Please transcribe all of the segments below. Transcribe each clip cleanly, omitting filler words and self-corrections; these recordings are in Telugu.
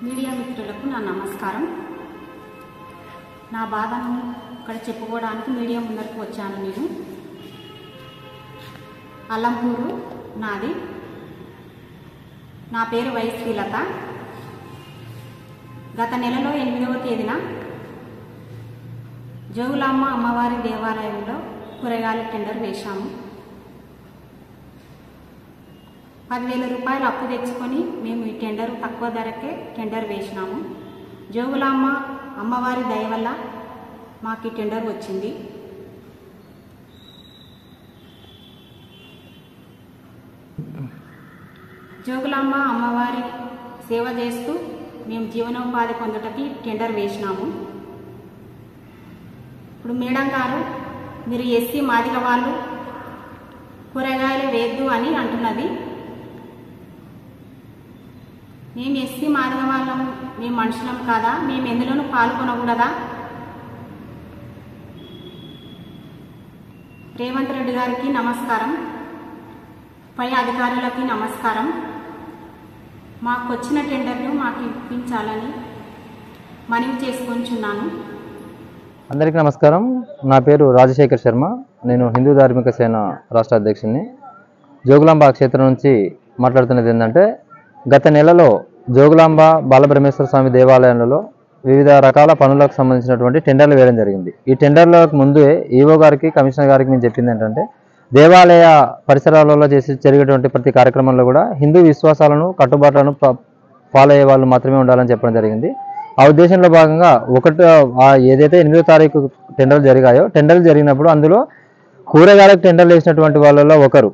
మీడియా మిత్రులకు నా నమస్కారం. నా బాధను ఇక్కడ చెప్పుకోవడానికి మీడియా ముందరకు వచ్చాను. నేను అల్లంపూరు నాది. నా పేరు వై శ్రీలత. గత నెలలో 8వ తేదీన జోగులాంబ అమ్మవారి దేవాలయంలో కూరగాయల టెండర్ వేశాము. 10,000 రూపాయలు అప్పు తెచ్చుకొని మేము ఈ టెండర్ తక్కువ ధరకే టెండర్ వేసినాము. జోగులాంబ అమ్మవారి దయ వల్ల మాకు ఈ టెండర్ వచ్చింది. జోగులాంబ అమ్మవారి సేవ చేస్తూ మేము జీవనోపాధి పొందటానికి టెండర్ వేసినాము. ఇప్పుడు మేడం గారు మీరు ఎస్సీ మాదిగ వాళ్ళు కూరగాయలు వేయద్దు అని అంటున్నది. మేము ఎస్సీ మాదిగ వాళ్ళం, మేము మనుషులం కాదా? మేము ఎందులోనూ పాల్గొనకూడదా? రేవంత్ రెడ్డి గారికి నమస్కారం, పై అధికారులకి నమస్కారం. మాకు వచ్చిన టెండర్ను మాకు ఇప్పించాలని మనవి చేసుకొంచున్నాను. అందరికీ నమస్కారం. నా పేరు రాజశేఖర్ శర్మ. నేను హిందూ ధార్మిక సేన రాష్ట్ర అధ్యక్షుడిని. జోగులాంబ క్షేత్రం నుంచి మాట్లాడుతున్నది ఏంటంటే, గత నెలలో జోగులాంబ బాలబ్రహ్మేశ్వర స్వామి దేవాలయంలో వివిధ రకాల పనులకు సంబంధించినటువంటి టెండర్లు వేయడం జరిగింది. ఈ టెండర్లకు ముందే ఈవో గారికి, కమిషనర్ గారికి నేను చెప్పింది ఏంటంటే, దేవాలయ పరిసరాలలో జరిగేటువంటి ప్రతి కార్యక్రమంలో కూడా హిందూ విశ్వాసాలను, కట్టుబాట్లను ఫాలో అయ్యే వాళ్ళు మాత్రమే ఉండాలని చెప్పడం జరిగింది. ఆ ఉద్దేశంలో భాగంగా ఏదైతే 8వ తారీఖు టెండర్లు జరిగాయో, టెండర్లు జరిగినప్పుడు అందులో కూరగాయలకు టెండర్లు వేసినటువంటి వాళ్ళలో ఒకరు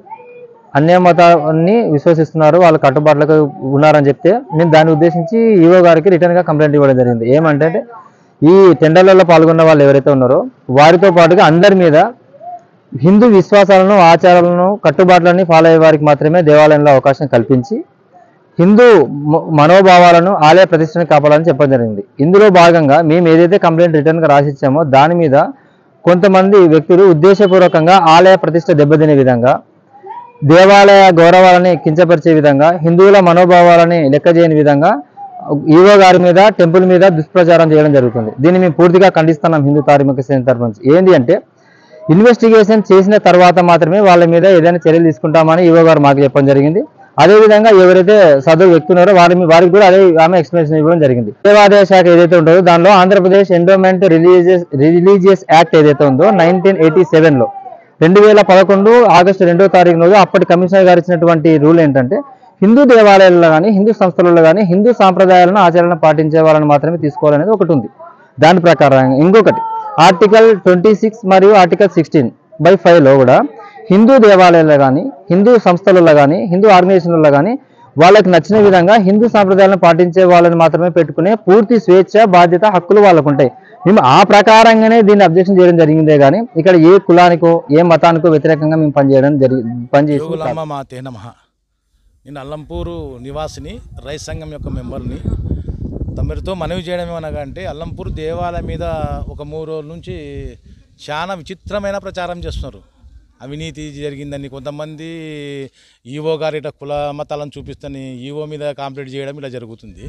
అన్య మతాన్ని విశ్వసిస్తున్నారు, వాళ్ళ కట్టుబాట్లకు ఉన్నారని చెప్తే నేను దాన్ని ఉద్దేశించి ఈవో గారికి రిటర్న్గా కంప్లైంట్ ఇవ్వడం జరిగింది. ఏమంటే, ఈ టెండర్లలో పాల్గొన్న వాళ్ళు ఎవరైతే ఉన్నారో వారితో పాటుగా అందరి మీద హిందూ విశ్వాసాలను, ఆచారాలను, కట్టుబాట్లని ఫాలో అయ్యే వారికి మాత్రమే దేవాలయంలో అవకాశం కల్పించి హిందూ మనోభావాలను, ఆలయ ప్రతిష్టను కాపాడాలని చెప్పడం జరిగింది. ఇందులో భాగంగా మేము ఏదైతే కంప్లైంట్ రిటర్న్గా రాసిచ్చామో దాని మీద కొంతమంది వ్యక్తులు ఉద్దేశపూర్వకంగా ఆలయ ప్రతిష్ట దెబ్బతినే విధంగా, దేవాలయ గౌరవాలని కించపరిచే విధంగా, హిందువుల మనోభావాలని లెక్క చేయని విధంగా ఈవో గారి మీద, టెంపుల్ మీద దుష్ప్రచారం చేయడం జరుగుతుంది. దీన్ని మేము పూర్తిగా ఖండిస్తున్నాం హిందూ ధార్మిక సేన తరఫు నుంచి. ఏంటి అంటే, ఇన్వెస్టిగేషన్ చేసిన తర్వాత మాత్రమే వాళ్ళ మీద ఏదైనా చర్యలు తీసుకుంటామని ఈవో గారు మాకు చెప్పడం జరిగింది. అదేవిధంగా ఎవరైతే సదరు వ్యక్తి ఉన్నారో వారికి కూడా ఆమె ఎక్స్ప్లెనేషన్ ఇవ్వడం జరిగింది. దేవాదాయ శాఖ ఏదైతే ఉంటుందో దానిలో ఆంధ్రప్రదేశ్ ఎండోమెంట్ రిలీజియస్ యాక్ట్ ఏదైతే ఉందో 1987లో 2011 ఆగస్టు 2వ తారీఖు రోజు అప్పటి కమిషనర్ గారు ఇచ్చినటువంటి రూల్ ఏంటంటే, హిందూ దేవాలయాల్లో కానీ, హిందూ సంస్థలలో కానీ హిందూ సాంప్రదాయాలను, ఆచరణను పాటించే వాళ్ళని మాత్రమే తీసుకోవాలనేది ఒకటి ఉంది. దాని ప్రకారం ఇంకొకటి ఆర్టికల్ 26 మరియు ఆర్టికల్ 16/5లో కూడా హిందూ దేవాలయాల్లో కానీ, హిందూ సంస్థలలో కానీ, హిందూ ఆర్గనైజేషన్లలో కానీ వాళ్ళకి నచ్చిన విధంగా హిందూ సాంప్రదాయాలను పాటించే వాళ్ళని మాత్రమే పెట్టుకునే పూర్తి స్వేచ్ఛ, బాధ్యత, హక్కులు వాళ్ళకు ఉంటాయి. మేము ఆ ప్రకారంగానే దీన్ని అబ్జెక్షన్ చేయడం జరిగిందే కానీ ఇక్కడ ఏ కులానికో, ఏ మతానికో వ్యతిరేకంగా మేము జోగులాంబ మాతే నమః. నేను అల్లంపూరు నివాసిని, రైతు సంఘం యొక్క మెంబర్ని. తమరితో మనవి చేయడం ఏమనగా అంటే, అల్లంపూరు దేవాలయం మీద ఒక 3 రోజుల నుంచి చాలా విచిత్రమైన ప్రచారం చేస్తున్నారు. అవినీతి జరిగిందని కొంతమంది ఈవో గారి కుల మతాలను చూపిస్తని ఈవో మీద కంప్లైంట్ చేయడం ఇలా జరుగుతుంది.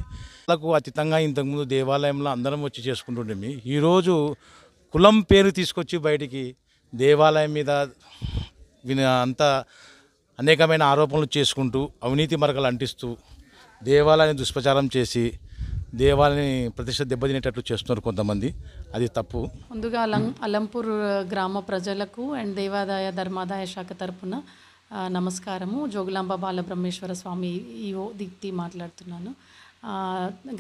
వాళ్ళకు అతీతంగా ఇంతకుముందు దేవాలయంలో అందరం వచ్చి చేసుకుంటుండే, ఈరోజు కులం పేరు తీసుకొచ్చి బయటికి దేవాలయం మీద అంతా అనేకమైన ఆరోపణలు చేసుకుంటూ, అవినీతి మరకలు అంటిస్తూ, దేవాలయాన్ని దుష్ప్రచారం చేసి దేవాలయాన్ని ప్రతిష్ట దెబ్బతినేటట్లు చేస్తున్నారు కొంతమంది. అది తప్పు. ముందుగా అల్లంపూర్ గ్రామ ప్రజలకు అండ్ దేవాదాయ ధర్మాదాయ శాఖ తరపున నమస్కారము. జోగులాంబ బాలబ్రహ్మేశ్వర స్వామి ఈఓ దీప్తి మాట్లాడుతున్నాను.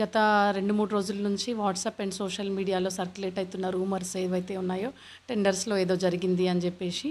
గత 2-3 రోజుల నుంచి వాట్సాప్ అండ్ సోషల్ మీడియాలో సర్క్యులేట్ అవుతున్న రూమర్స్ ఏవైతే ఉన్నాయో, టెండర్స్లో ఏదో జరిగింది అని చెప్పేసి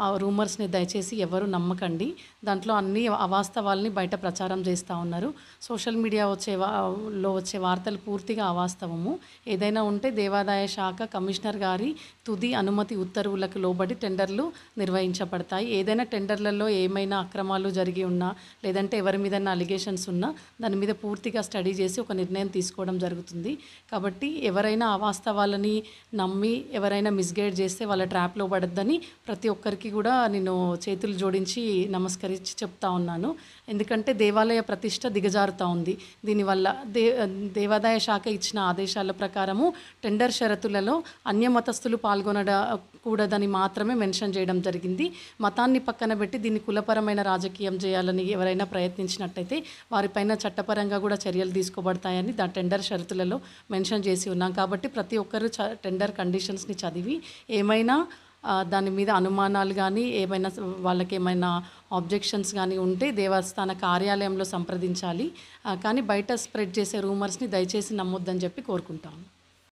ఆ రూమర్స్ని దయచేసి ఎవరు నమ్మకండి. దాంట్లో అన్ని అవాస్తవాల్ని బయట ప్రచారం చేస్తూ ఉన్నారు. సోషల్ మీడియా వచ్చే వార్తలు పూర్తిగా అవాస్తవము. ఏదైనా ఉంటే దేవాదాయ శాఖ కమిషనర్ గారి తుది అనుమతి ఉత్తర్వులకు లోబడి టెండర్లు నిర్వహించబడతాయి. ఏదైనా టెండర్లలో ఏమైనా అక్రమాలు జరిగి ఉన్నా, లేదంటే ఎవరి మీద అలిగేషన్స్ ఉన్నా దాని మీద పూర్తిగా స్టడీ చేసి ఒక నిర్ణయం తీసుకోవడం జరుగుతుంది. కాబట్టి ఎవరైనా అవాస్తవాలని నమ్మి ఎవరైనా మిస్గైడ్ చేస్తే వాళ్ళ ట్రాప్లో పడద్దని ప్రతి ప్రతి ఒక్కరికి కూడా నేను చేతులు జోడించి నమస్కరించి చెప్తా ఉన్నాను. ఎందుకంటే దేవాలయ ప్రతిష్ట దిగజారుతూ ఉంది. దీనివల్ల దేవాదాయ శాఖ ఇచ్చిన ఆదేశాల ప్రకారము టెండర్ షరతులలో అన్యమతస్థులు పాల్గొనకూడదని మాత్రమే మెన్షన్ చేయడం జరిగింది. మతాన్ని పక్కన పెట్టి దీన్ని కులపరమైన రాజకీయం చేయాలని ఎవరైనా ప్రయత్నించినట్టయితే వారిపైన చట్టపరంగా కూడా చర్యలు తీసుకోబడతాయని టెండర్ షరతులలో మెన్షన్ చేసి ఉన్నాం. కాబట్టి ప్రతి ఒక్కరు టెండర్ కండిషన్స్ని చదివి ఏమైనా దాని మీద అనుమానాలు కానీ ఏమైనా వాళ్ళకి ఏమైనా ఆబ్జెక్షన్స్ కానీ ఉంటే దేవస్థాన కార్యాలయంలో సంప్రదించాలి. కానీ బయట స్ప్రెడ్ చేసే రూమర్స్ని దయచేసి నమ్మొద్దని చెప్పి కోరుకుంటాము.